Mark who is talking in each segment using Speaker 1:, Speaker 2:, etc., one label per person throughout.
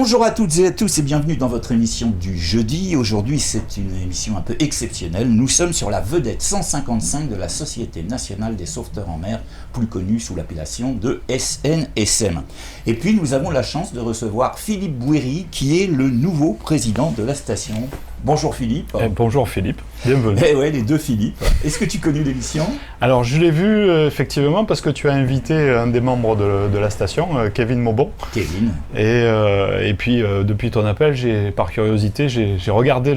Speaker 1: Bonjour à toutes et à tous et bienvenue dans votre émission du jeudi. Aujourd'hui, c'est une émission un peu exceptionnelle. Nous sommes sur la vedette 155 de la Société nationale des sauveteurs en mer, plus connue sous l'appellation de SNSM. Et puis, nous avons la chance de recevoir Philippe Bouéry, qui est le nouveau président de la station. Bonjour Philippe.
Speaker 2: Bonjour Philippe, bienvenue.
Speaker 1: Eh ouais, les deux Philippe. Est-ce que tu connais l'émission ?
Speaker 2: Alors je l'ai vu effectivement parce que tu as invité un des membres de la station, Kevin Maubon.
Speaker 1: Kevin.
Speaker 2: Et puis depuis ton appel, par curiosité, j'ai regardé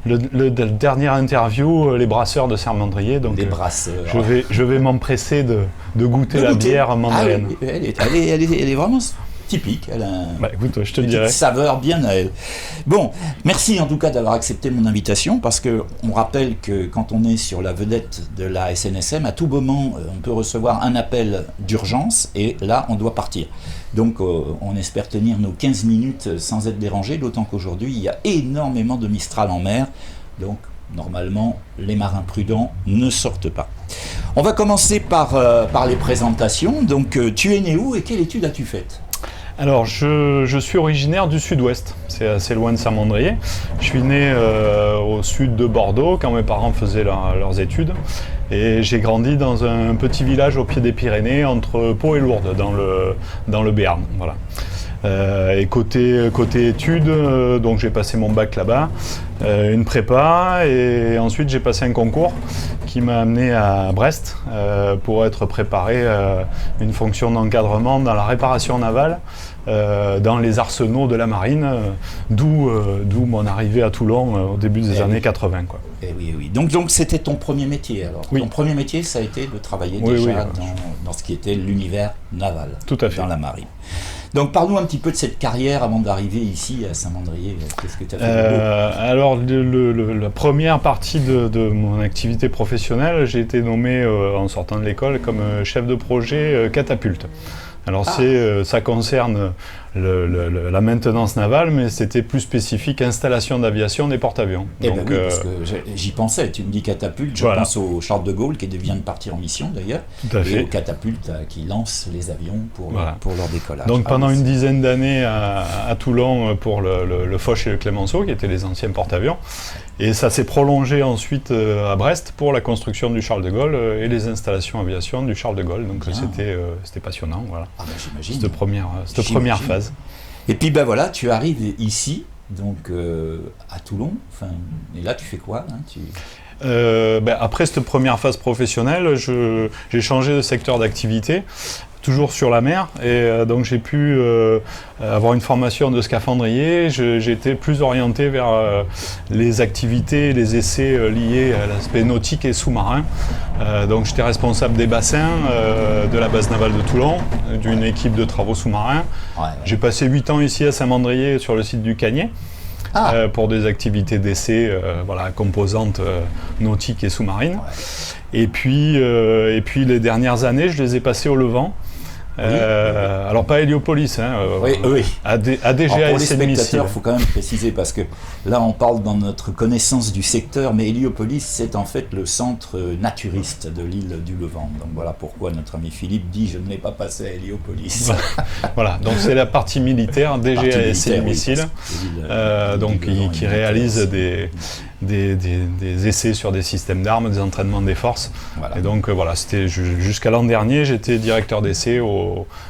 Speaker 2: le dernière interview, les brasseurs de Saint-Mandrier. Donc
Speaker 1: les brasseurs.
Speaker 2: Je vais m'empresser de goûter la bière mandrienne.
Speaker 1: Ah, elle est vraiment typique, elle a
Speaker 2: écoute, je te
Speaker 1: une
Speaker 2: dirai.
Speaker 1: Saveur bien à elle. Bon, merci en tout cas d'avoir accepté mon invitation, parce qu'on rappelle que quand on est sur la vedette de la SNSM, à tout moment, on peut recevoir un appel d'urgence, et là, on doit partir. Donc, on espère tenir nos 15 minutes sans être dérangé, d'autant qu'aujourd'hui, il y a énormément de Mistral en mer, donc normalement, les marins prudents ne sortent pas. On va commencer par les présentations. Donc, tu es né où et quelle étude as-tu faite ?
Speaker 2: Alors, je suis originaire du sud-ouest, c'est assez loin de Saint-Mandrier. Je suis né au sud de Bordeaux quand mes parents faisaient leurs études. Et j'ai grandi dans un petit village au pied des Pyrénées, entre Pau et Lourdes, dans le Béarn. Voilà. Et côté études, donc j'ai passé mon bac là-bas, une prépa, et ensuite j'ai passé un concours qui m'a amené à Brest pour être préparé à une fonction d'encadrement dans la réparation navale dans les arsenaux de la marine, d'où mon arrivée à Toulon au début des années 80. Quoi.
Speaker 1: Et oui. Donc c'était ton premier métier alors.
Speaker 2: Oui.
Speaker 1: Ton premier métier, ça a été de travailler dans ce qui était l'univers naval.
Speaker 2: Tout à fait.
Speaker 1: Dans la marine. Donc parle-nous un petit peu de cette carrière avant d'arriver ici à Saint-Mandrier. Qu'est-ce que tu as fait
Speaker 2: Alors la première partie de mon activité professionnelle, j'ai été nommé en sortant de l'école comme chef de projet catapulte. Alors ça concerne la maintenance navale, mais c'était plus spécifique installation d'aviation des porte-avions.
Speaker 1: Donc, parce que j'y pensais, tu me dis catapulte, je pense au Charles de Gaulle qui vient de partir en mission d'ailleurs, et aux catapultes qui lancent les avions pour leur décollage.
Speaker 2: Donc pendant une dizaine d'années à Toulon pour le Foch et le Clemenceau, qui étaient les anciens porte-avions, et ça s'est prolongé ensuite à Brest pour la construction du Charles de Gaulle et les installations aviation du Charles de Gaulle. Donc c'était passionnant, voilà.
Speaker 1: J'imagine.
Speaker 2: Cette première phase.
Speaker 1: Et puis voilà, tu arrives ici, donc à Toulon. Et là, tu fais quoi
Speaker 2: Après cette première phase professionnelle, j'ai changé de secteur d'activité. Toujours sur la mer, et donc j'ai pu avoir une formation de scaphandrier. J'ai été plus orienté vers les activités, les essais liés à l'aspect nautique et sous-marin. Donc j'étais responsable des bassins de la base navale de Toulon, d'une équipe de travaux sous-marins. J'ai passé 8 ans ici à Saint-Mandrier sur le site du Cagnet. Pour des activités d'essai, composantes nautiques et sous-marines. Et puis les dernières années, je les ai passées au Levant. Alors pas Héliopolis, ADGA
Speaker 1: pour les
Speaker 2: SN Missile.
Speaker 1: spectateurs, il faut quand même préciser, parce que là on parle dans notre connaissance du secteur, mais Héliopolis c'est en fait le centre naturiste de l'île du Levant. Donc voilà pourquoi notre ami Philippe dit je ne l'ai pas passé à Héliopolis.
Speaker 2: Voilà, donc c'est la partie militaire, DGA SN Missile, qui réalise des essais sur des systèmes d'armes, des entraînements des forces. Voilà. Et donc c'était jusqu'à l'an dernier, j'étais directeur d'essai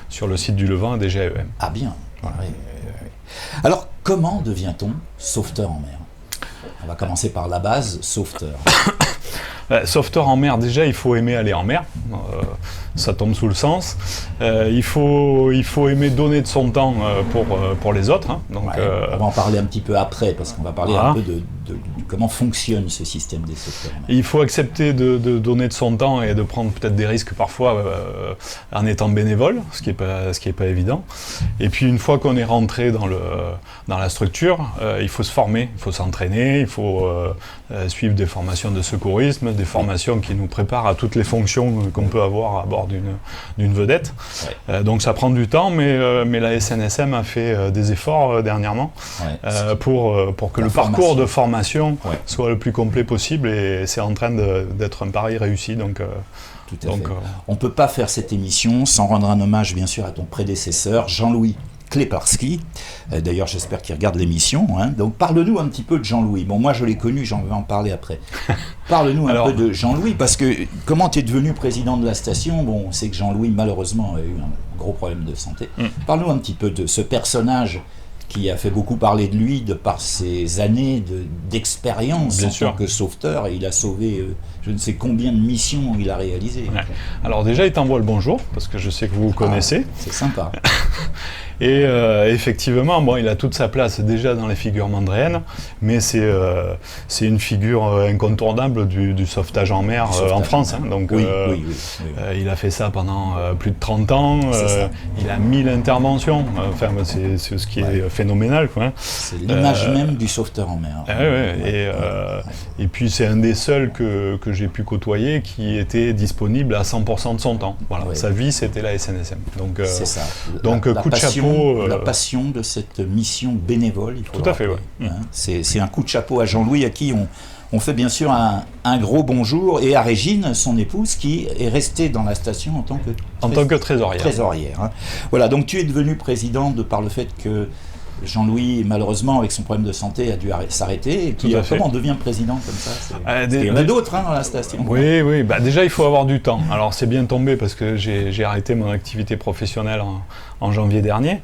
Speaker 2: sur le site du Levant à DGAEM.
Speaker 1: Ah bien. Voilà. Oui. Alors comment devient-on sauveteur en mer ? On va commencer par la base, sauveteur.
Speaker 2: Sauveteur en mer, déjà il faut aimer aller en mer, ça tombe sous le sens. Il faut aimer donner de son temps pour les autres. Donc,
Speaker 1: on va en parler un petit peu après, parce qu'on va parler un peu de comment fonctionne ce système des sauveteurs en mer.
Speaker 2: Il faut accepter de donner de son temps et de prendre peut-être des risques parfois en étant bénévole, ce qui est pas évident. Et puis une fois qu'on est rentré dans la structure, il faut se former, il faut s'entraîner, il faut suivre des formations de secourisme, des formations qui nous préparent à toutes les fonctions qu'on peut avoir à bord d'une vedette. Donc ça prend du temps, mais la SNSM a fait des efforts dernièrement pour que le parcours de formation soit le plus complet possible, et c'est en train d'être un pari réussi. Donc,
Speaker 1: tout à fait. On ne peut pas faire cette émission sans rendre un hommage bien sûr à ton prédécesseur, Jean-Louis Kleparski. D'ailleurs, j'espère qu'il regarde l'émission. Hein. Donc, parle-nous un petit peu de Jean-Louis. Bon, moi, je l'ai connu, j'en vais en parler après. Parle-nous un peu de Jean-Louis, parce que comment tu es devenu président de la station? Bon, on sait que Jean-Louis, malheureusement, a eu un gros problème de santé. Parle-nous un petit peu de ce personnage qui a fait beaucoup parler de lui de par ses années d'expérience en tant que sauveteur. Et il a sauvé je ne sais combien de missions il a réalisées.
Speaker 2: Ouais. Alors déjà, il t'envoie le bonjour, parce que je sais que vous connaissez.
Speaker 1: C'est sympa.
Speaker 2: Et effectivement, bon, il a toute sa place déjà dans les figures mandréennes, mais c'est une figure incontournable du sauvetage en mer en France. Hein. Donc,
Speaker 1: oui.
Speaker 2: il a fait ça pendant plus de 30 ans. Il a 1000 interventions. Enfin, c'est ce qui est phénoménal, quoi.
Speaker 1: C'est l'image même du sauveteur en mer.
Speaker 2: Et puis, c'est un des seuls que j'ai pu côtoyer qui était disponible à 100% de son temps. Voilà. Sa vie, c'était la SNSM. Donc,
Speaker 1: c'est ça.
Speaker 2: Donc, coup de chapeau.
Speaker 1: La passion de cette mission bénévole, il faut
Speaker 2: tout à fait,
Speaker 1: hein. C'est un coup de chapeau à Jean-Louis, à qui on fait bien sûr un gros bonjour, et à Régine, son épouse, qui est restée dans la station en tant que trésorière. Hein. Voilà, donc tu es devenu président de par le fait que Jean-Louis, malheureusement, avec son problème de santé, a dû s'arrêter. Et puis, comment on devient président comme ça? Il y en a d'autres dans la station.
Speaker 2: Oui. Bah, déjà, il faut avoir du temps. Alors, c'est bien tombé parce que j'ai arrêté mon activité professionnelle en janvier dernier.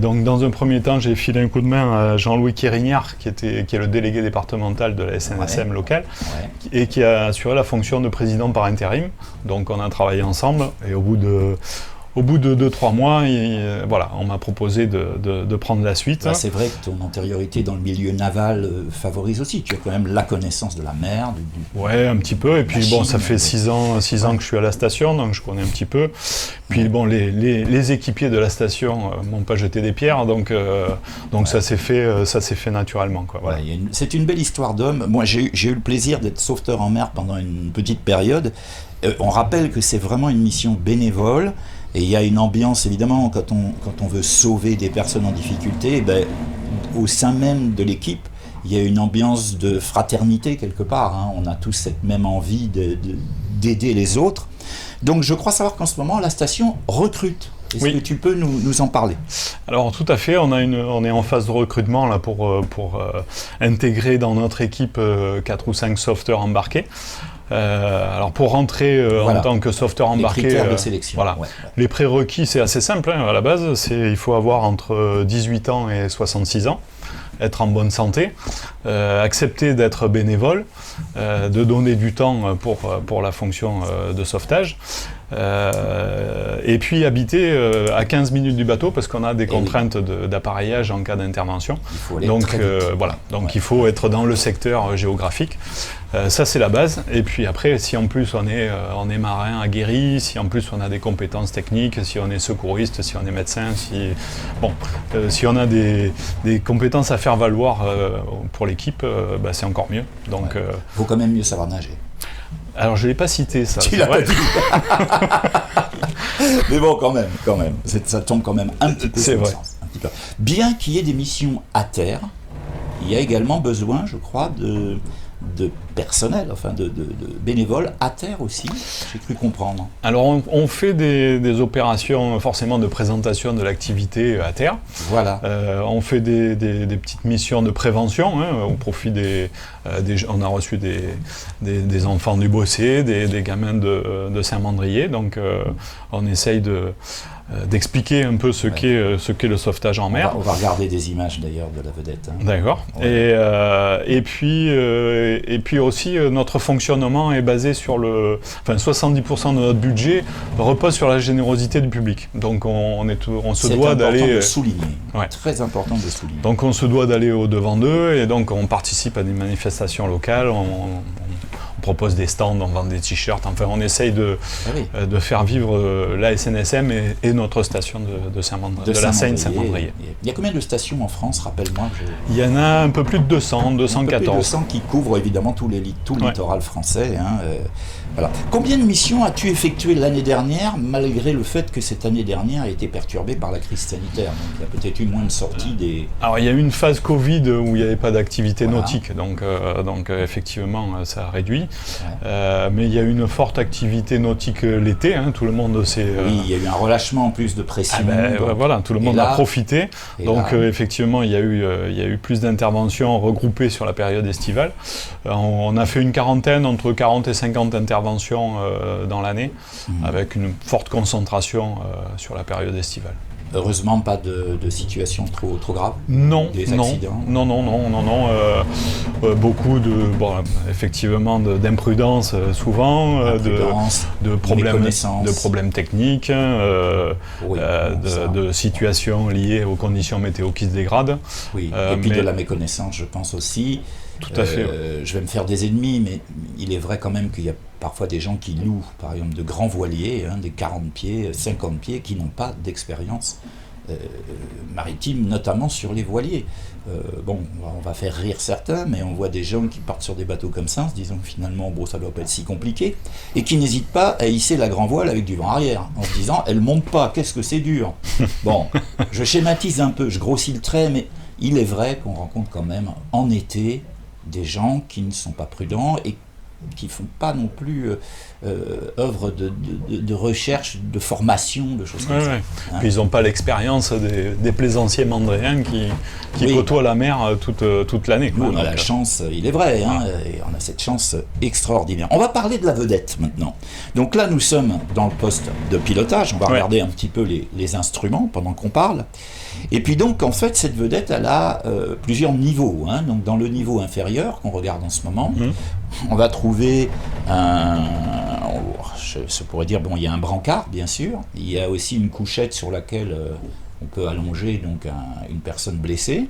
Speaker 2: Donc, dans un premier temps, j'ai filé un coup de main à Jean-Louis Quérignard, qui est le délégué départemental de la SNSM locale, et qui a assuré la fonction de président par intérim. Donc, on a travaillé ensemble, et au bout de 2-3 mois, on m'a proposé de prendre la suite.
Speaker 1: C'est vrai que ton antériorité dans le milieu naval favorise aussi. Tu as quand même la connaissance de la mer.
Speaker 2: Ouais, un petit peu. Et puis ça fait 6 ans que je suis à la station, donc je connais un petit peu. Puis les équipiers de la station m'ont pas jeté des pierres, donc ça s'est fait naturellement, quoi. Voilà.
Speaker 1: C'est une belle histoire d'homme. Moi, j'ai eu le plaisir d'être sauveteur en mer pendant une petite période. On rappelle que c'est vraiment une mission bénévole. Et il y a une ambiance, évidemment, quand on veut sauver des personnes en difficulté, au sein même de l'équipe, il y a une ambiance de fraternité quelque part. Hein. On a tous cette même envie d'aider les autres. Donc je crois savoir qu'en ce moment, la station recrute. Est-ce que tu peux nous en parler? Alors
Speaker 2: tout à fait, on est en phase de recrutement là, pour intégrer dans notre équipe 4 ou 5 sauveteurs embarqués. Alors pour rentrer en tant que sauveteur embarqué,
Speaker 1: les critères de sélection.
Speaker 2: Les prérequis, c'est assez simple à la base. Il faut avoir entre 18 ans et 66 ans, être en bonne santé, accepter d'être bénévole, de donner du temps pour la fonction de sauvetage, et puis habiter à 15 minutes du bateau parce qu'on a des contraintes d'appareillage en cas d'intervention. Donc il faut être dans le secteur géographique. Ça c'est la base, et puis après si en plus on est marin aguerri, si en plus on a des compétences techniques, si on est secouriste, si on est médecin, si on a des compétences à faire valoir pour l'équipe, c'est encore mieux. Donc
Speaker 1: faut quand même mieux savoir nager.
Speaker 2: Alors je ne l'ai pas cité ça.
Speaker 1: Tu l'as pas dit. Mais bon, quand même. Ça tombe quand même un petit peu sur le sens. Bien qu'il y ait des missions à terre, il y a également besoin, je crois, de personnel, enfin de bénévoles à terre aussi, j'ai cru comprendre.
Speaker 2: Alors on fait des opérations forcément de présentation de l'activité à terre.
Speaker 1: Voilà.
Speaker 2: On fait des petites missions de prévention, au profit on a reçu des enfants du Bossé, des gamins de Saint-Mandrier, donc on essaye d'expliquer un peu ce qu'est le sauvetage en mer.
Speaker 1: On va regarder des images d'ailleurs de la vedette. Hein.
Speaker 2: D'accord. Ouais. Et puis aussi notre fonctionnement est basé sur 70% de notre budget repose sur la générosité du public. Donc on se doit d'aller.
Speaker 1: C'est important de souligner. Très important de souligner.
Speaker 2: Donc on se doit d'aller au devant d'eux, et donc on participe à des manifestations locales. On propose des stands, on vend des t-shirts, enfin on essaye de faire vivre la SNSM et notre station de la Seine-Saint-Mandrier.
Speaker 1: Il y a combien de stations en France, rappelle-moi?
Speaker 2: Il y en a un peu plus de 200, 214. Un peu plus de
Speaker 1: 200 qui couvrent évidemment tout le littoral français. Voilà. Combien de missions as-tu effectuées l'année dernière, malgré le fait que cette année dernière a été perturbée par la crise sanitaire? Donc il y a peut-être eu moins de sorties des...
Speaker 2: Alors il y a eu une phase Covid où il n'y avait pas d'activité nautique, donc effectivement ça a réduit. Mais il y a eu une forte activité nautique l'été, hein, tout le monde s'est...
Speaker 1: Oui, il y a eu un relâchement en plus de pression.
Speaker 2: Voilà, tout le monde a profité. Donc effectivement, il y a eu plus d'interventions regroupées sur la période estivale. On a fait une quarantaine, entre 40 et 50 interventions dans l'année, avec une forte concentration sur la période estivale.
Speaker 1: Heureusement, pas de situation trop grave.
Speaker 2: Non,
Speaker 1: des accidents.
Speaker 2: Non. Beaucoup effectivement d'imprudence souvent, de problèmes techniques, de situations liées aux conditions météo qui se dégradent.
Speaker 1: Oui. Et puis de la méconnaissance, je pense aussi.
Speaker 2: Tout à fait.
Speaker 1: Je vais me faire des ennemis, mais il est vrai quand même qu'il y a parfois des gens qui louent, par exemple, de grands voiliers, des 40 pieds, 50 pieds, qui n'ont pas d'expérience maritime, notamment sur les voiliers. On va faire rire certains, mais on voit des gens qui partent sur des bateaux comme ça, en se disant que finalement, ça ne doit pas être si compliqué, et qui n'hésitent pas à hisser la grand voile avec du vent arrière, en se disant, elle ne monte pas, qu'est-ce que c'est dur. Bon, je schématise un peu, je grossis le trait, mais il est vrai qu'on rencontre quand même, en été, des gens qui ne sont pas prudents et qui ne font pas non plus œuvre de recherche, de formation, de choses comme ça.
Speaker 2: Hein. Puis ils n'ont pas l'expérience des plaisanciers mandréens qui côtoient la mer toute l'année.
Speaker 1: Nous, on a la chance, il est vrai, et on a cette chance extraordinaire. On va parler de la vedette maintenant. Donc là, nous sommes dans le poste de pilotage. On va regarder un petit peu les instruments pendant qu'on parle. Et puis donc, en fait, cette vedette, elle a plusieurs niveaux. Donc dans le niveau inférieur, qu'on regarde en ce moment, on va trouver je pourrais dire, il y a un brancard, bien sûr. Il y a aussi une couchette sur laquelle on peut allonger donc une personne blessée.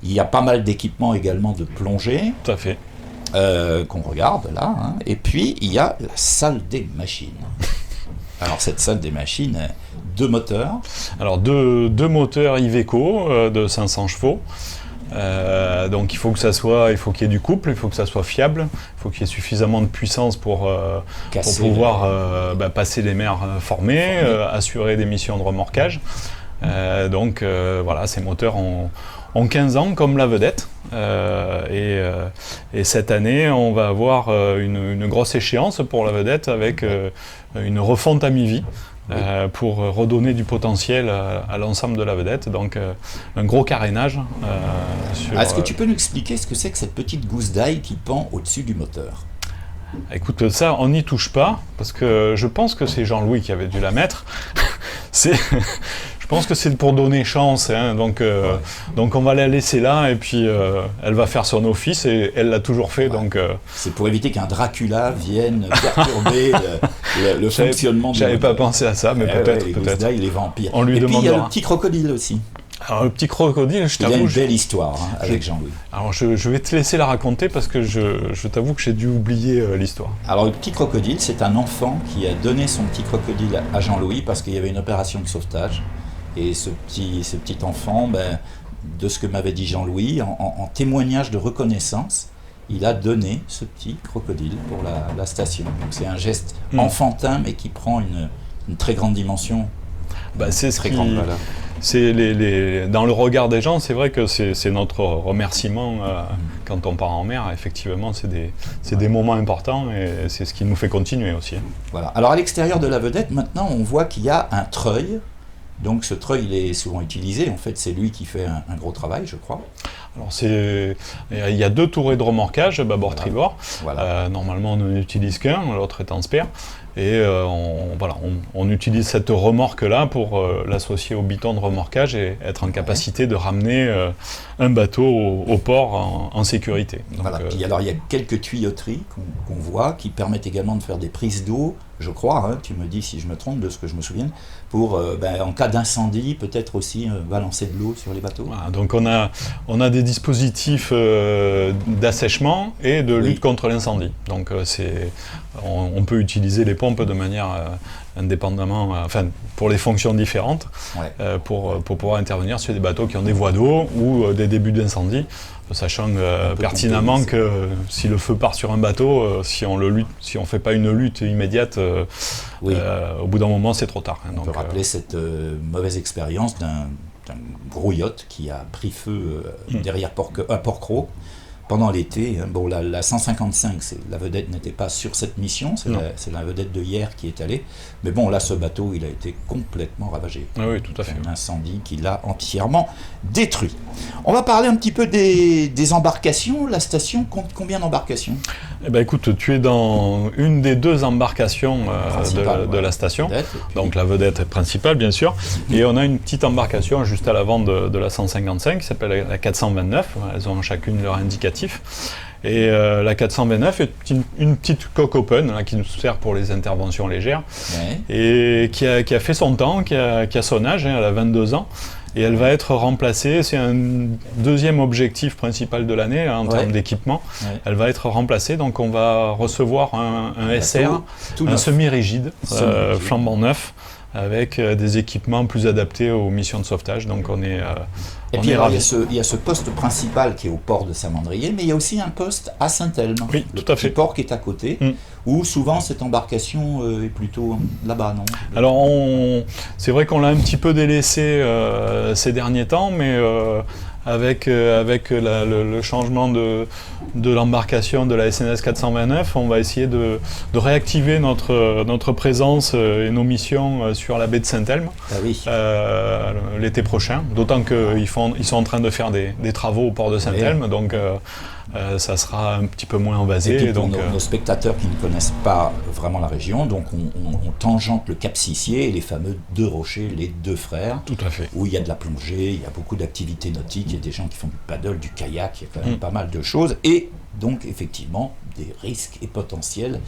Speaker 1: Il y a pas mal d'équipements également de plongée.
Speaker 2: Tout à fait.
Speaker 1: Qu'on regarde là. Et puis, il y a la salle des machines. Alors, cette salle des machines, 2 moteurs.
Speaker 2: Alors, deux moteurs Iveco de 500 chevaux. Donc il faut qu'il y ait du couple, il faut que ça soit fiable, il faut qu'il y ait suffisamment de puissance pour pouvoir passer les mers formées, assurer des missions de remorquage. Ces moteurs ont 15 ans comme la vedette. Et cette année, on va avoir une grosse échéance pour la vedette avec une refonte à mi-vie. Pour redonner du potentiel à l'ensemble de la vedette, donc un gros carénage.
Speaker 1: Est-ce que tu peux nous expliquer ce que c'est que cette petite gousse d'ail qui pend au-dessus du moteur ?
Speaker 2: Écoute, ça, on n'y touche pas, parce que je pense que c'est Jean-Louis qui avait dû la mettre. Je pense que c'est pour donner chance, donc on va la laisser là, et puis elle va faire son office, et elle l'a toujours fait. Donc,
Speaker 1: c'est pour éviter qu'un Dracula vienne perturber le fonctionnement du moteur.
Speaker 2: J'avais pas pensé à ça, mais peut-être.
Speaker 1: Les gousses d'ail, les vampires.
Speaker 2: On lui
Speaker 1: et
Speaker 2: demandera.
Speaker 1: Puis il y a le petit crocodile aussi.
Speaker 2: Alors le petit crocodile, je t'avoue...
Speaker 1: Il y a une belle histoire avec Jean-Louis.
Speaker 2: Alors je vais te laisser la raconter parce que je t'avoue que j'ai dû oublier l'histoire.
Speaker 1: Alors le petit crocodile, c'est un enfant qui a donné son petit crocodile à Jean-Louis parce qu'il y avait une opération de sauvetage. Et ce petit enfant, de ce que m'avait dit Jean-Louis, en témoignage de reconnaissance, il a donné ce petit crocodile pour la station. Donc c'est un geste enfantin mais qui prend une très grande dimension.
Speaker 2: C'est très grande valeur. Dans le regard des gens, c'est vrai que c'est notre remerciement quand on part en mer. Effectivement, c'est des moments importants et c'est ce qui nous fait continuer aussi.
Speaker 1: Voilà. Alors à l'extérieur de la vedette, maintenant, on voit qu'il y a un treuil. Donc ce treuil, il est souvent utilisé. En fait, c'est lui qui fait un gros travail, je crois.
Speaker 2: Alors il y a 2 tourées de remorquage, bâbord-tribord.
Speaker 1: Voilà.
Speaker 2: Normalement, on n'en utilise qu'un, l'autre est en spare. Et on utilise cette remorque-là pour l'associer au biton de remorquage et être en capacité de ramener un bateau au port en sécurité. Donc,
Speaker 1: Puis alors il y a quelques tuyauteries qu'on voit qui permettent également de faire des prises d'eau, je crois, tu me dis si je me trompe de ce que je me souviens, pour en cas d'incendie peut-être aussi balancer de l'eau sur les bateaux.
Speaker 2: Voilà, donc on a des dispositifs d'assèchement et de lutte contre l'incendie. Donc on peut utiliser les pompes de manière indépendamment, pour les fonctions différentes, pour pouvoir intervenir sur des bateaux qui ont des voies d'eau ou des débuts d'incendie, sachant pertinemment que si le feu part sur un bateau, si on fait pas une lutte immédiate, au bout d'un moment c'est trop tard.
Speaker 1: On peut rappeler cette mauvaise expérience d'un gros yacht qui a pris feu derrière Port-Cros. pendant l'été. Bon, la 155, la vedette n'était pas sur cette mission, c'est la vedette de hier qui est allée. Mais bon, là, ce bateau, il a été complètement ravagé.
Speaker 2: Ah oui, tout à fait.
Speaker 1: Un incendie qui l'a entièrement détruit. On va parler un petit peu des embarcations. La station compte combien d'embarcations ?
Speaker 2: Eh ben, écoute, tu es dans une des 2 embarcations de la station, donc la vedette principale, bien sûr. Et on a une petite embarcation juste à l'avant de la 155 qui s'appelle la 429. Elles ont chacune leur indicatif. Et la 429 est une petite coque open là, qui nous sert pour les interventions légères, et qui a fait son temps, qui a son âge, elle a 22 ans. Et elle va être remplacée, c'est un deuxième objectif principal de l'année en termes d'équipement. Elle va être remplacée, donc on va recevoir un SR, un semi-rigide, flambant neuf, avec des équipements plus adaptés aux missions de sauvetage. Donc on est
Speaker 1: et puis alors, il y a ce poste principal qui est au port de Saint-Mandrier, mais il y a aussi un poste à Saint-Elme, le petit port qui est à côté, où souvent cette embarcation est plutôt là-bas, non ?
Speaker 2: Alors c'est vrai qu'on l'a un petit peu délaissé ces derniers temps, mais avec le changement de l'embarcation de la SNS 429, on va essayer de réactiver notre présence et nos missions sur la baie de Saint-Elme l'été prochain, d'autant qu'ils sont en train de faire des travaux au port de Saint-Elme, donc ça sera un petit peu moins envasé.
Speaker 1: Et puis pour nos spectateurs qui ne connaissent pas vraiment la région, donc on tangente le Cap Sissier et les fameux 2 rochers, les 2 frères,
Speaker 2: tout à fait,
Speaker 1: où il y a de la plongée, il y a beaucoup d'activités nautiques, il y a des gens qui font du paddle, du kayak, il y a quand même pas mal de choses, et donc effectivement des risques et potentiels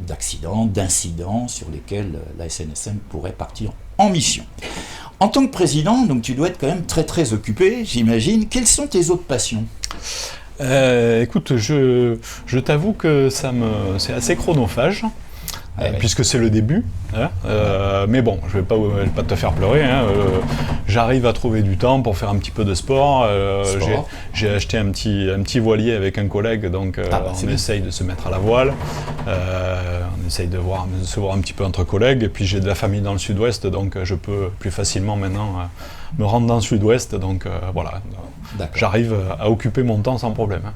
Speaker 1: d'accidents, d'incidents sur lesquels la SNSM pourrait partir en mission. En tant que président, donc tu dois être quand même très très occupé, j'imagine. Quelles sont tes autres passions ?
Speaker 2: Écoute, je t'avoue que c'est assez chronophage. Puisque c'est le début, hein, mais bon, je vais pas te faire pleurer, hein, j'arrive à trouver du temps pour faire un petit peu de sport. J'ai acheté un petit voilier avec un collègue, donc on essaye de se mettre à la voile, on essaye de se voir un petit peu entre collègues, et puis j'ai de la famille dans le sud-ouest, donc je peux plus facilement maintenant me rendre dans le sud-ouest, donc voilà, j'arrive à occuper mon temps sans problème. Hein.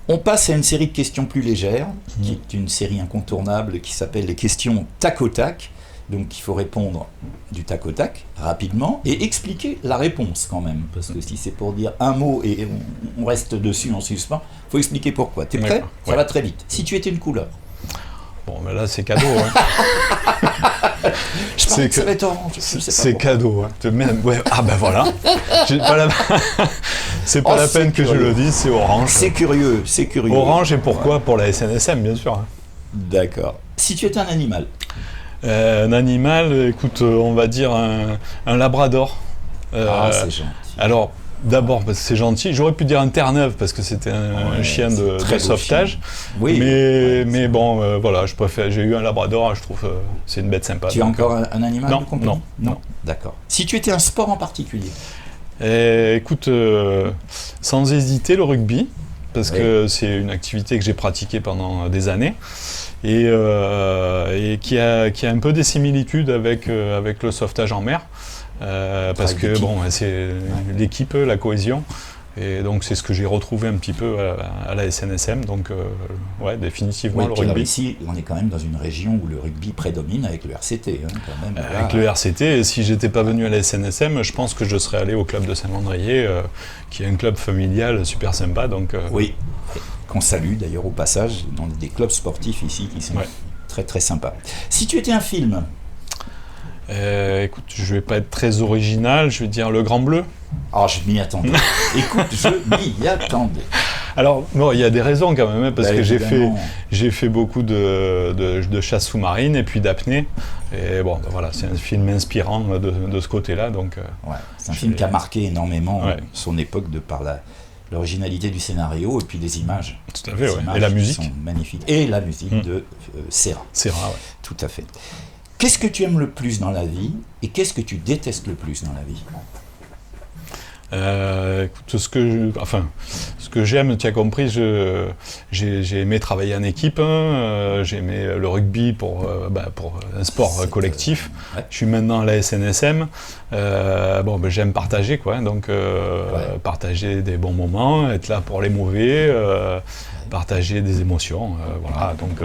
Speaker 1: On passe à une série de questions plus légères, qui est une série incontournable qui s'appelle les questions tac au tac. Donc il faut répondre du tac au tac, rapidement, et expliquer la réponse quand même. Parce que si c'est pour dire un mot et on reste dessus en suspens, il faut expliquer pourquoi. T'es prêt ? Ça va très vite. Si tu étais une couleur.
Speaker 2: Bon, mais là c'est cadeau. Hein.
Speaker 1: Je pense que ça va être orange.
Speaker 2: C'est cadeau. Hein. Ah ben voilà. C'est pas la peine que je le dise, c'est orange.
Speaker 1: C'est curieux.
Speaker 2: Orange, et pourquoi ? Pour la SNSM, bien sûr. Hein.
Speaker 1: D'accord. Si tu étais un animal.
Speaker 2: Un animal, écoute, on va dire un labrador.
Speaker 1: C'est gentil.
Speaker 2: Alors, d'abord, parce que c'est gentil. J'aurais pu dire un Terre-Neuve, parce que c'était un chien de sauvetage. Oui, mais bon, voilà, je préfère. J'ai eu un labrador, je trouve c'est une bête sympa.
Speaker 1: Tu as encore un animal de compagnie ?
Speaker 2: Non.
Speaker 1: D'accord. Si tu étais un sport en particulier ?
Speaker 2: Écoute, sans hésiter, le rugby, parce que c'est une activité que j'ai pratiquée pendant des années, et qui a un peu des similitudes avec le sauvetage en mer. Parce que bon, c'est l'équipe, la cohésion, et donc c'est ce que j'ai retrouvé un petit peu à la SNSM, donc définitivement le rugby.
Speaker 1: Alors ici, on est quand même dans une région où le rugby prédomine avec le RCT. Hein, quand même,
Speaker 2: avec le RCT, et si j'étais pas venu à la SNSM, je pense que je serais allé au club de Saint-Mandrier, qui est un club familial super sympa. Donc,
Speaker 1: oui, qu'on salue d'ailleurs au passage, dans des clubs sportifs ici qui sont très très sympas. Si tu étais un film ?
Speaker 2: Écoute, je vais pas être très original, je vais dire Le Grand Bleu.
Speaker 1: Ah, je m'y attendais. Écoute, je m'y attendais.
Speaker 2: Alors, bon, il y a des raisons quand même, parce que j'ai fait beaucoup de chasse sous-marine et puis d'apnée. Et bon, voilà, c'est un film inspirant de ce côté-là. Donc,
Speaker 1: c'est un film qui a marqué énormément son époque de par l'originalité du scénario et puis des images.
Speaker 2: Tout à fait, et la musique.
Speaker 1: Sont magnifiques. Et la musique de Serra.
Speaker 2: Serra, ouais.
Speaker 1: Tout à fait. Qu'est-ce que tu aimes le plus dans la vie et qu'est-ce que tu détestes le plus dans la vie ?
Speaker 2: Écoute, ce que j'aime, tu as compris, j'ai aimé travailler en équipe, hein, j'ai aimé le rugby pour un sport collectif. Ouais. Je suis maintenant à la SNSM. J'aime partager, quoi. Donc, partager des bons moments, être là pour les mauvais, partager des émotions. Voilà. Donc,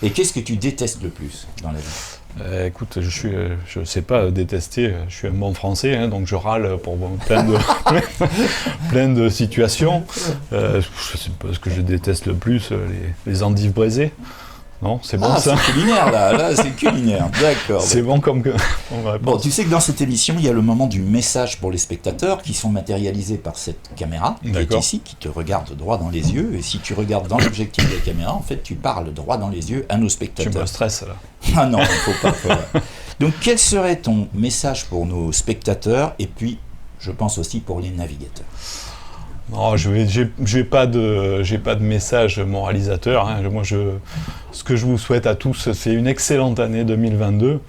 Speaker 1: Et qu'est-ce que tu détestes le plus dans la vie ?
Speaker 2: Écoute, je sais pas détester, je suis un bon français, hein, donc je râle pour plein de situations. Je sais pas ce que je déteste le plus, les endives braisées. Non, c'est bon ça.
Speaker 1: C'est culinaire là c'est culinaire, d'accord.
Speaker 2: C'est bon comme que...
Speaker 1: Bon, tu sais que dans cette émission, il y a le moment du message pour les spectateurs qui sont matérialisés par cette caméra qui est ici, qui te regarde droit dans les yeux. Et si tu regardes dans l'objectif de la caméra, en fait, tu parles droit dans les yeux à nos spectateurs.
Speaker 2: Tu me stresses là.
Speaker 1: Ah non, il ne faut pas. Donc, quel serait ton message pour nos spectateurs et puis, je pense aussi pour les navigateurs?
Speaker 2: Non, j'ai pas de message moralisateur. Hein. Ce que je vous souhaite à tous, c'est une excellente année 2022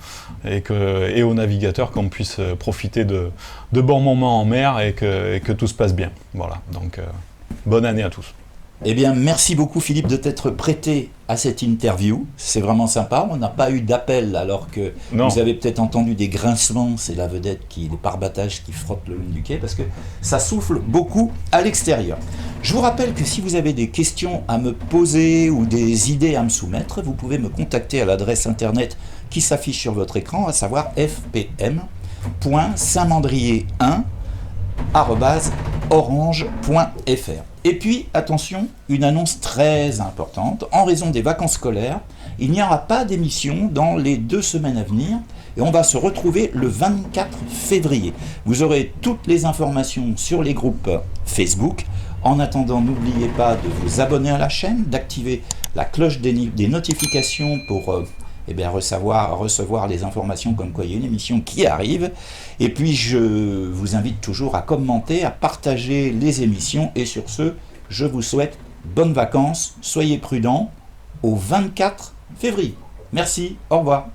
Speaker 2: et aux navigateurs qu'on puisse profiter de bons moments en mer et que tout se passe bien. Voilà. Donc, bonne année à tous.
Speaker 1: Eh bien, merci beaucoup Philippe de t'être prêté à cette interview. C'est vraiment sympa. On n'a pas eu d'appel alors que vous avez peut-être entendu des grincements. C'est la vedette, les pare-battages qui frottent le long du quai parce que ça souffle beaucoup à l'extérieur. Je vous rappelle que si vous avez des questions à me poser ou des idées à me soumettre, vous pouvez me contacter à l'adresse internet qui s'affiche sur votre écran, à savoir fpm.saint-mandrier1@orange.fr. Et puis, attention, une annonce très importante. En raison des vacances scolaires, il n'y aura pas d'émission dans les 2 semaines à venir et on va se retrouver le 24 février. Vous aurez toutes les informations sur les groupes Facebook. En attendant, n'oubliez pas de vous abonner à la chaîne, d'activer la cloche des notifications pour recevoir les informations comme quoi il y a une émission qui arrive. Et puis je vous invite toujours à commenter, à partager les émissions. Et sur ce, je vous souhaite bonnes vacances, soyez prudents au 24 février. Merci, au revoir.